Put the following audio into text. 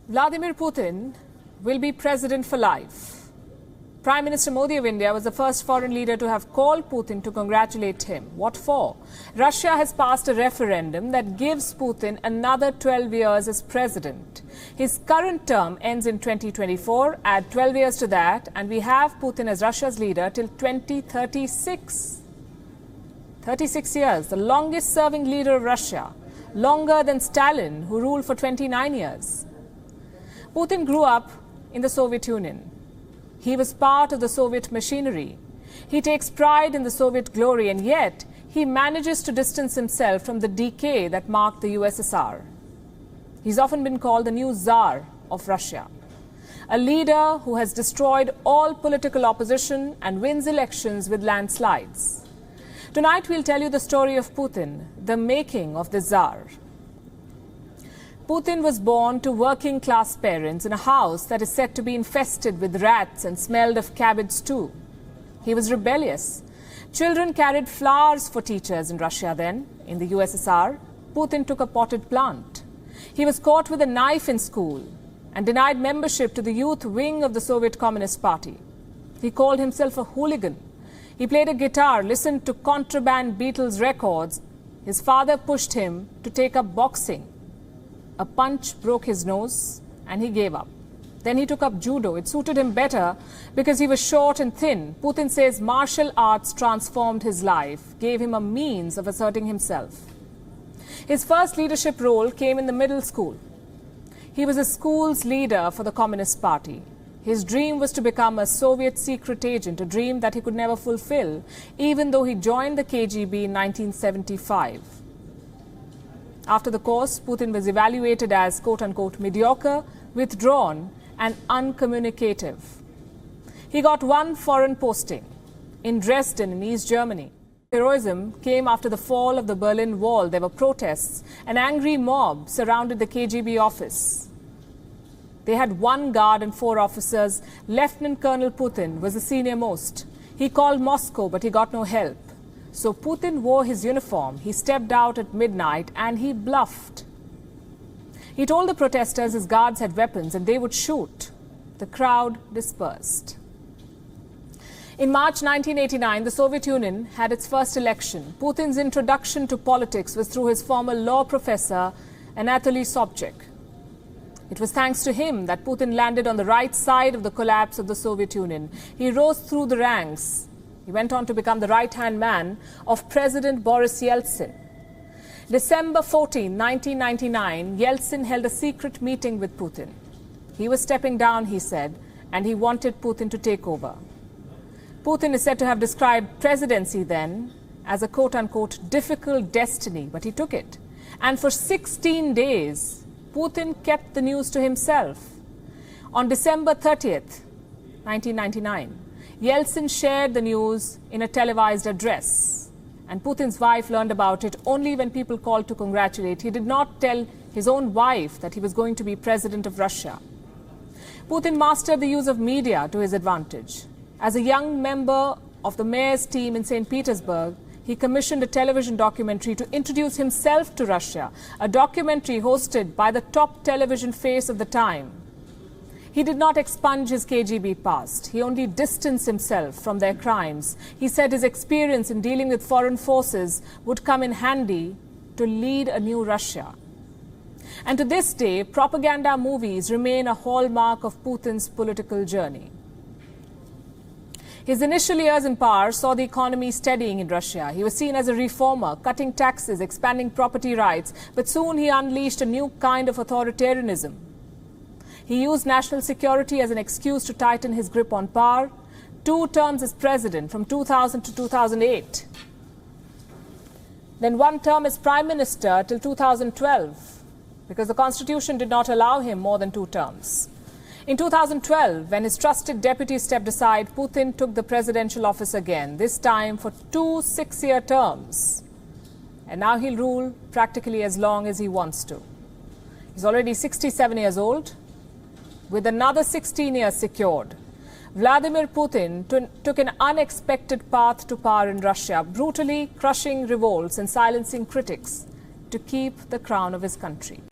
Vladimir Putin will be president for life. Prime Minister Modi of India was the first foreign leader to have called Putin to congratulate him. What for? Russia has passed a referendum that gives Putin another 12 years as president. His current term ends in 2024. Add 12 years to that, and we have Putin as Russia's leader till 2036. 36 years, the longest serving leader of Russia, longer than Stalin, who ruled for 29 years. Putin grew up in the Soviet Union. He was part of the Soviet machinery. He takes pride in the Soviet glory, and yet he manages to distance himself from the decay that marked the USSR. He's often been called the new Tsar of Russia, a leader who has destroyed all political opposition and wins elections with landslides. Tonight we'll tell you the story of Putin, the making of the Tsar. Putin was born to working-class parents in a house that is said to be infested with rats and smelled of cabbage stew. He was rebellious. Children carried flowers for teachers in Russia then. In the USSR, Putin took a potted plant. He was caught with a knife in school and denied membership to the youth wing of the Soviet Communist Party. He called himself a hooligan. He played a guitar, listened to contraband Beatles records. His father pushed him to take up boxing. A punch broke his nose and he gave up. Then he took up judo. It suited him better because he was short and thin. Putin says martial arts transformed his life, gave him a means of asserting himself. His first leadership role came in the middle school. He was a school's leader for the Communist Party. His dream was to become a Soviet secret agent, a dream that he could never fulfill, even though he joined the KGB in 1975. After the course, Putin was evaluated as quote-unquote mediocre, withdrawn and uncommunicative. He got one foreign posting in Dresden in East Germany. Heroism came after the fall of the Berlin Wall. There were protests. An angry mob surrounded the KGB office. They had one guard and 4 officers. Lieutenant Colonel Putin was the senior most. He called Moscow, but he got no help. So Putin wore his uniform, he stepped out at midnight and he bluffed. He told the protesters his guards had weapons and they would shoot. The crowd dispersed. In March 1989, the Soviet Union had its first election. Putin's introduction to politics was through his former law professor, Anatoly Sobchak. It was thanks to him that Putin landed on the right side of the collapse of the Soviet Union. He rose through the ranks. He went on to become the right-hand man of President Boris Yeltsin. December 14, 1999, Yeltsin held a secret meeting with Putin. He was stepping down, he said, and he wanted Putin to take over. Putin is said to have described presidency then as a quote-unquote difficult destiny, but he took it. And for 16 days, Putin kept the news to himself. On December 30th, 1999, Yeltsin shared the news in a televised address, and Putin's wife learned about it only when people called to congratulate. He did not tell his own wife that he was going to be president of Russia. Putin mastered the use of media to his advantage. As a young member of the mayor's team in St. Petersburg, he commissioned a television documentary to introduce himself to Russia, a documentary hosted by the top television face of the time. He did not expunge his KGB past. He only distanced himself from their crimes. He said his experience in dealing with foreign forces would come in handy to lead a new Russia. And to this day, propaganda movies remain a hallmark of Putin's political journey. His initial years in power saw the economy steadying in Russia. He was seen as a reformer, cutting taxes, expanding property rights, but soon he unleashed a new kind of authoritarianism. He used national security as an excuse to tighten his grip on power. 2 terms as president from 2000 to 2008. Then 1 term as prime minister till 2012, because the constitution did not allow him more than 2 terms. In 2012, when his trusted deputy stepped aside, Putin took the presidential office again, this time for 2 6-year terms. And now he'll rule practically as long as he wants to. He's already 67 years old, with another 16 years secured. Vladimir Putin took an unexpected path to power in Russia, brutally crushing revolts and silencing critics to keep the crown of his country.